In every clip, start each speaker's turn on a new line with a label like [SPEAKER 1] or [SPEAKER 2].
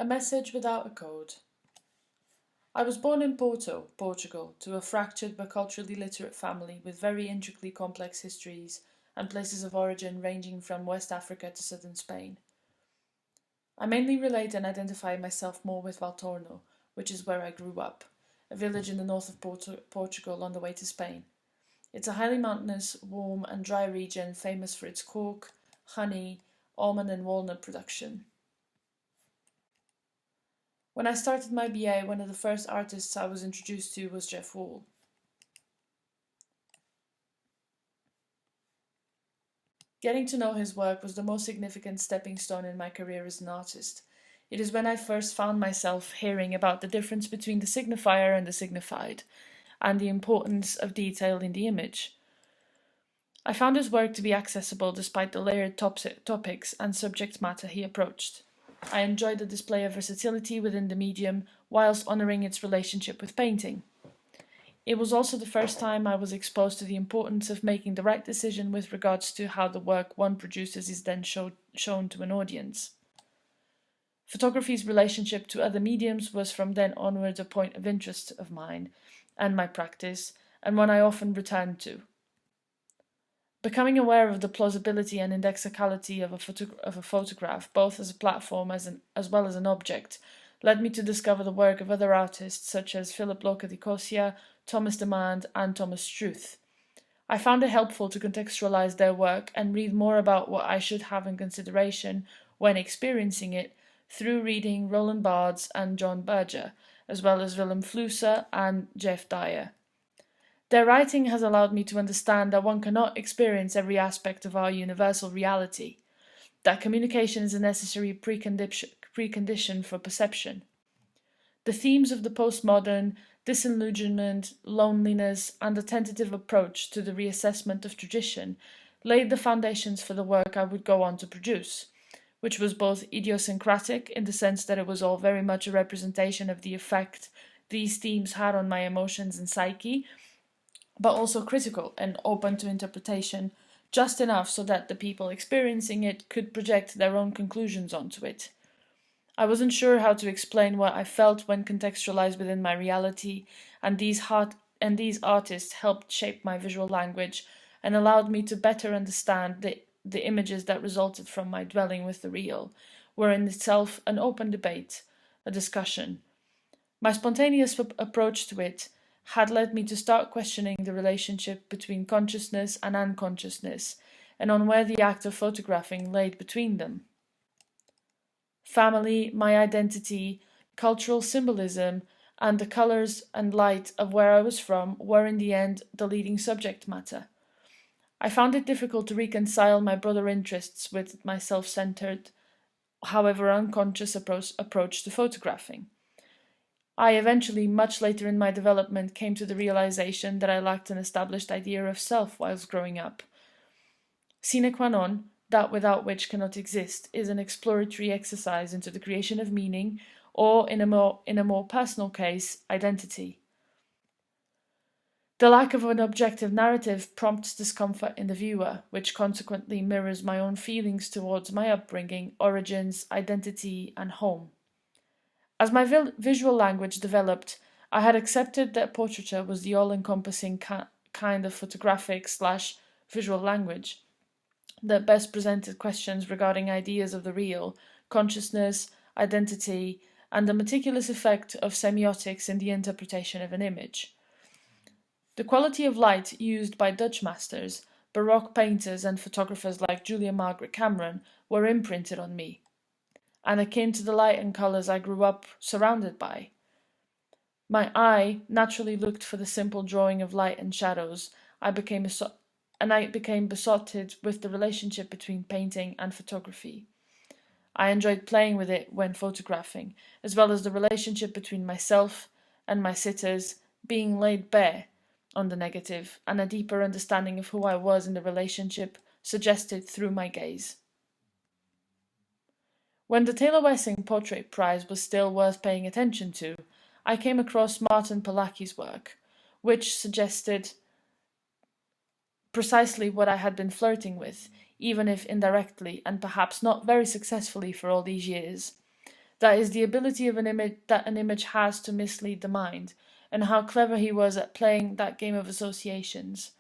[SPEAKER 1] A message without a code. I was born in Porto, Portugal, to a fractured but culturally literate family with very intricately complex histories and places of origin ranging from West Africa to southern Spain. I mainly relate and identify myself more with Valtorno, which is where I grew up, a village in the north of Portugal on the way to Spain. It's a highly mountainous, warm, and dry region famous for its cork, honey, almond, and walnut production. When I started my BA, one of the first artists I was introduced to was Jeff Wall. Getting to know his work was the most significant stepping stone in my career as an artist. It is when I first found myself hearing about the difference between the signifier and the signified, and the importance of detail in the image. I found his work to be accessible despite the layered topics and subject matter he approached. I enjoyed the display of versatility within the medium whilst honouring its relationship with painting. It was also the first time I was exposed to the importance of making the right decision with regards to how the work one produces is then shown to an audience. Photography's relationship to other mediums was from then onwards a point of interest of mine and my practice, and one I often returned to. Becoming aware of the plausibility and indexicality of a photograph, both as a platform as well as an object, led me to discover the work of other artists such as Philip Loca di Cosia, Thomas Demand, and Thomas Struth. I found it helpful to contextualize their work and read more about what I should have in consideration when experiencing it through reading Roland Barthes and John Berger, as well as Willem Flusser and Jeff Dyer. Their writing has allowed me to understand that one cannot experience every aspect of our universal reality, that communication is a necessary precondition for perception. The themes of the postmodern, disillusionment, loneliness, and a tentative approach to the reassessment of tradition laid the foundations for the work I would go on to produce, which was both idiosyncratic in the sense that it was all very much a representation of the effect these themes had on my emotions and psyche, but also critical and open to interpretation, just enough so that the people experiencing it could project their own conclusions onto it. I wasn't sure how to explain what I felt when contextualized within my reality, and these artists helped shape my visual language and allowed me to better understand the images that resulted from my dwelling with the real, were in itself an open debate, a discussion. My spontaneous approach to it had led me to start questioning the relationship between consciousness and unconsciousness, and on where the act of photographing laid between them. Family, my identity, cultural symbolism, and the colours and light of where I was from were in the end the leading subject matter. I found it difficult to reconcile my broader interests with my self-centred, however unconscious approach to photographing. I eventually, much later in my development, came to the realization that I lacked an established idea of self whilst growing up. Sine qua non, that without which cannot exist, is an exploratory exercise into the creation of meaning, or in a more personal case, identity. The lack of an objective narrative prompts discomfort in the viewer, which consequently mirrors my own feelings towards my upbringing, origins, identity, and home. As my visual language developed, I had accepted that portraiture was the all-encompassing kind of photographic/visual language that best presented questions regarding ideas of the real, consciousness, identity, and the meticulous effect of semiotics in the interpretation of an image. The quality of light used by Dutch masters, Baroque painters, and photographers like Julia Margaret Cameron were imprinted on me, and akin to the light and colours I grew up surrounded by. My eye naturally looked for the simple drawing of light and shadows. I became besotted with the relationship between painting and photography. I enjoyed playing with it when photographing, as well as the relationship between myself and my sitters being laid bare on the negative, and a deeper understanding of who I was in the relationship suggested through my gaze. When the Taylor Wessing Portrait Prize was still worth paying attention to, I came across Martin Palaki's work, which suggested precisely what I had been flirting with, even if indirectly and perhaps not very successfully for all these years. That is the ability of an image that an image has to mislead the mind, and how clever he was at playing that game of associations.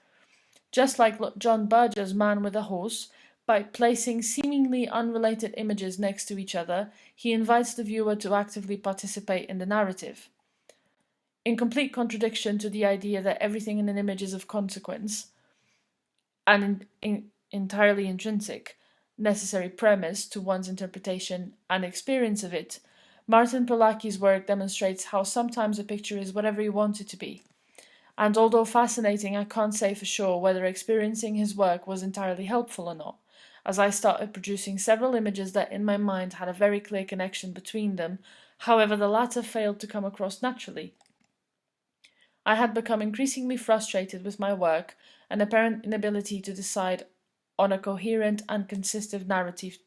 [SPEAKER 1] Just like John Berger's Man with a Horse, by placing seemingly unrelated images next to each other, he invites the viewer to actively participate in the narrative. In complete contradiction to the idea that everything in an image is of consequence and entirely intrinsic, necessary premise to one's interpretation and experience of it, Martin Polaki's work demonstrates how sometimes a picture is whatever you want it to be. And although fascinating, I can't say for sure whether experiencing his work was entirely helpful or not, as I started producing several images that in my mind had a very clear connection between them. However, the latter failed to come across naturally. I had become increasingly frustrated with my work, an apparent inability to decide on a coherent and consistent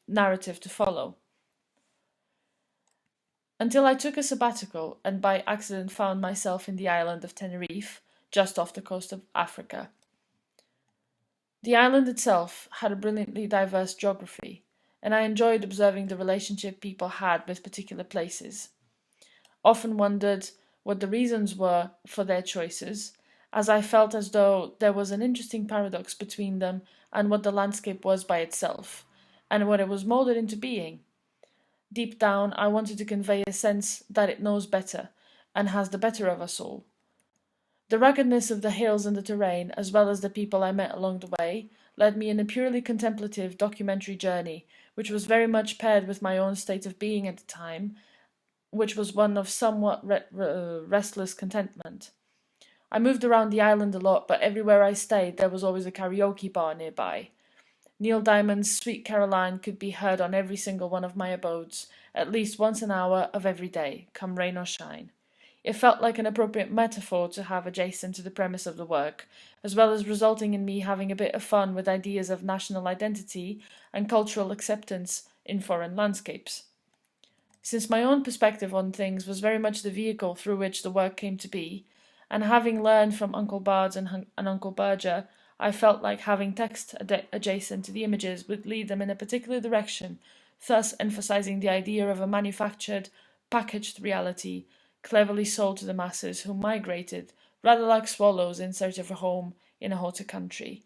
[SPEAKER 1] narrative to follow. Until I took a sabbatical and by accident found myself in the island of Tenerife, just off the coast of Africa. The island itself had a brilliantly diverse geography, and I enjoyed observing the relationship people had with particular places. Often wondered what the reasons were for their choices, as I felt as though there was an interesting paradox between them and what the landscape was by itself, and what it was molded into being. Deep down, I wanted to convey a sense that it knows better, and has the better of us all. The ruggedness of the hills and the terrain, as well as the people I met along the way, led me in a purely contemplative documentary journey, which was very much paired with my own state of being at the time, which was one of somewhat restless contentment. I moved around the island a lot, but everywhere I stayed there was always a karaoke bar nearby. Neil Diamond's Sweet Caroline could be heard on every single one of my abodes, at least once an hour of every day, come rain or shine. It felt like an appropriate metaphor to have adjacent to the premise of the work, as well as resulting in me having a bit of fun with ideas of national identity and cultural acceptance in foreign landscapes. Since my own perspective on things was very much the vehicle through which the work came to be, and having learned from Uncle Bards and Uncle Berger, I felt like having text adjacent to the images would lead them in a particular direction, thus emphasizing the idea of a manufactured, packaged reality, cleverly sold to the masses who migrated, rather like swallows in search of a home in a hotter country.